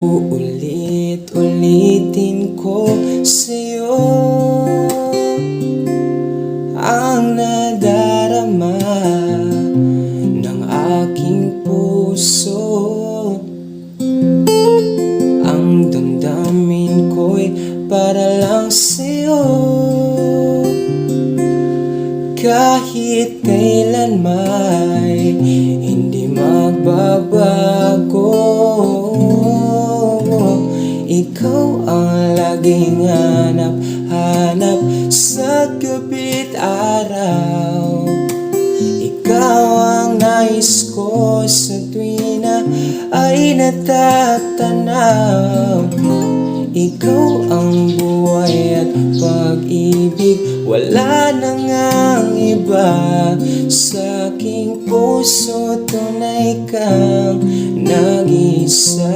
Uulit-ulitin ko sa'yo ang nadarama ng aking puso. Ang damdamin ko'y para lang sa'yo. Kahit kailan may hindi magbabago, ikaw ang laging hanap-hanap sa gabi't araw. Ikaw ang nais ko sa tuwing na ay natatanaw. Ikaw ang buhay at pag-ibig, wala na ngang iba. Sa aking puso tunay kang nag-isa.